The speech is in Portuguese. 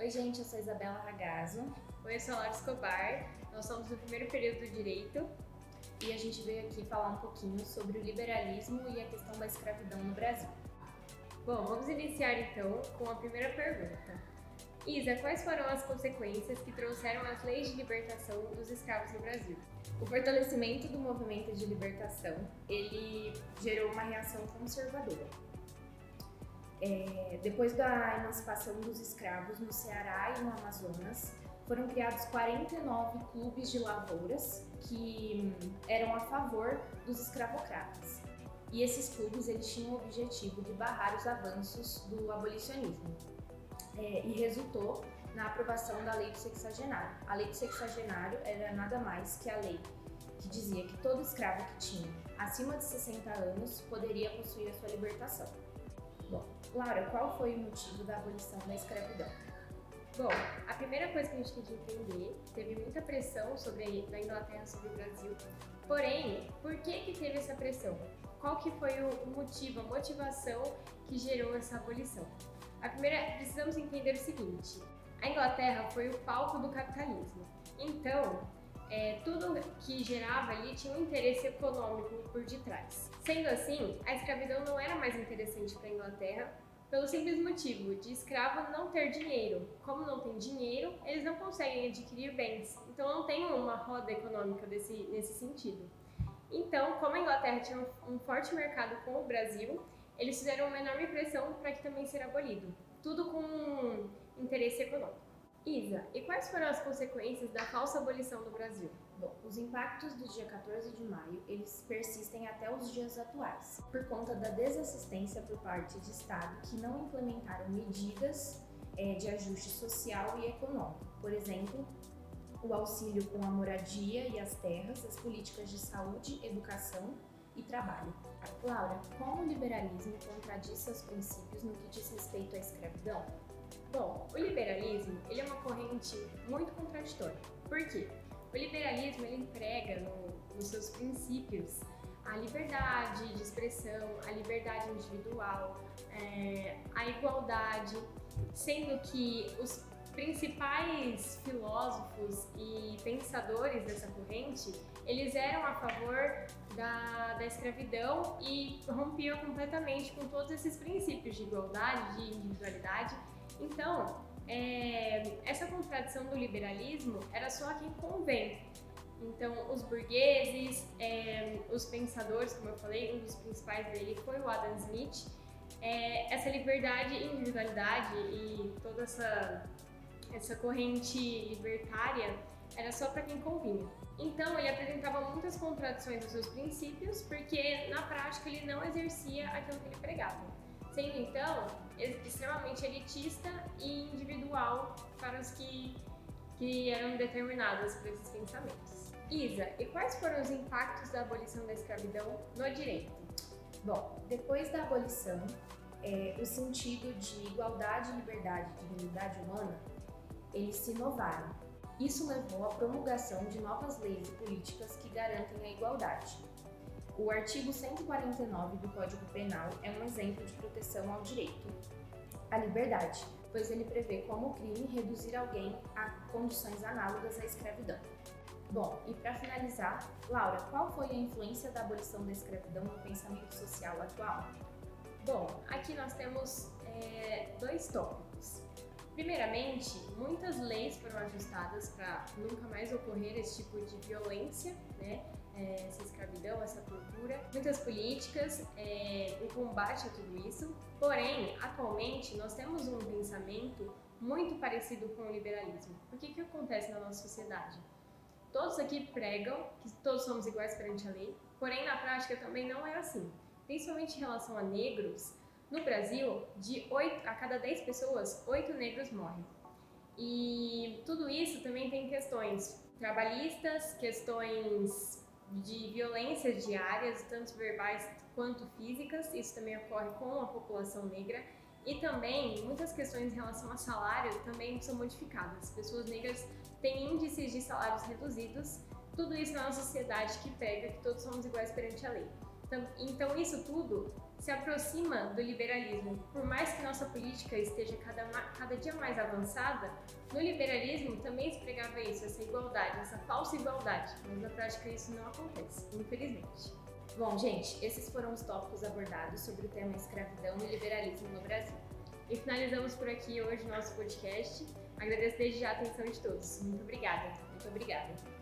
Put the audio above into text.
Oi gente, eu sou Isabela Ragazzo. Oi, eu sou a Laura Escobar, nós somos do primeiro período do Direito E a gente veio aqui falar um pouquinho sobre o liberalismo e a questão da escravidão no Brasil. Bom, vamos iniciar então com a primeira pergunta. Isa, quais foram as consequências que trouxeram as leis de libertação dos escravos no Brasil? O fortalecimento do movimento de libertação, ele gerou uma reação conservadora. Depois da emancipação dos escravos no Ceará e no Amazonas, foram criados 49 clubes de lavouras que eram a favor dos escravocratas. E esses clubes eles tinham o objetivo de barrar os avanços do abolicionismo. E resultou na aprovação da Lei do Sexagenário. A Lei do Sexagenário era nada mais que a lei que dizia que todo escravo que tinha acima de 60 anos poderia possuir a sua libertação. Bom, Laura, qual foi o motivo da abolição da escravidão? Bom, a primeira coisa que a gente tem que entender, teve muita pressão da Inglaterra sobre o Brasil, porém, por que teve essa pressão? Qual que foi o motivo, a motivação que gerou essa abolição? A primeira, precisamos entender o seguinte, a Inglaterra foi o palco do capitalismo, então, tudo que gerava ali tinha um interesse econômico por detrás. Sendo assim, a escravidão não era mais interessante para a Inglaterra, pelo simples motivo de escravo não ter dinheiro. Como não tem dinheiro, eles não conseguem adquirir bens, então não tem uma roda econômica nesse sentido. Então, como a Inglaterra tinha um forte mercado com o Brasil, eles fizeram uma enorme pressão para que também seja abolido, tudo com interesse econômico. Isa, e quais foram as consequências da falsa abolição do Brasil? Bom, os impactos do dia 14 de maio, eles persistem até os dias atuais, por conta da desassistência por parte de Estado que não implementaram medidas de ajuste social e econômico. Por exemplo, o auxílio com a moradia e as terras, as políticas de saúde, educação e trabalho. Laura, como o liberalismo contradiz seus princípios no que diz respeito à escravidão? Bom, o liberalismo ele é uma corrente muito contraditória. Por quê? O liberalismo ele emprega nos seus princípios a liberdade de expressão, a liberdade individual, a igualdade, sendo que os principais filósofos e pensadores dessa corrente, eles eram a favor da escravidão e rompiam completamente com todos esses princípios de igualdade, de individualidade. Então, essa contradição do liberalismo era só quem convém. Então, os burgueses, os pensadores, como eu falei, um dos principais dele foi o Adam Smith. Essa liberdade e individualidade e toda essa corrente libertária era só para quem convinha. Então, ele apresentava muitas contradições dos seus princípios, porque na prática ele não exercia aquilo que ele pregava. Sendo então extremamente elitista e individual para os que eram determinados por esses pensamentos. Isa, e quais foram os impactos da abolição da escravidão no direito? Bom, depois da abolição, o sentido de igualdade, liberdade e dignidade humana, eles se inovaram. Isso levou à promulgação de novas leis e políticas que garantem a igualdade. O artigo 149 do Código Penal é um exemplo de proteção ao direito à liberdade, pois ele prevê como crime reduzir alguém a condições análogas à escravidão. Bom, e para finalizar, Laura, qual foi a influência da abolição da escravidão no pensamento social atual? Bom, aqui nós temos dois tópicos. Primeiramente, muitas leis foram ajustadas para nunca mais ocorrer esse tipo de violência, né? Essa escravidão, essa tortura, muitas políticas em combate a tudo isso. Porém, atualmente, nós temos um pensamento muito parecido com o liberalismo. O que acontece na nossa sociedade? Todos aqui pregam que todos somos iguais perante a lei, porém, na prática também não é assim. Principalmente em relação a negros, no Brasil, de 8 a cada 10 pessoas, 8 negros morrem. E tudo isso também tem questões trabalhistas, questões de violências diárias, tanto verbais quanto físicas, isso também ocorre com a população negra, e também muitas questões em relação a salário também são modificadas. Pessoas negras têm índices de salários reduzidos, tudo isso na sociedade que pega que todos somos iguais perante a lei. Então isso tudo se aproxima do liberalismo. Por mais que nossa política esteja cada dia mais avançada, no liberalismo também se pregava isso, essa igualdade, essa falsa igualdade, mas na prática isso não acontece, infelizmente. Bom, gente, esses foram os tópicos abordados sobre o tema escravidão e liberalismo no Brasil. E finalizamos por aqui hoje o nosso podcast. Agradeço desde já a atenção de todos. Muito obrigada. Muito obrigada.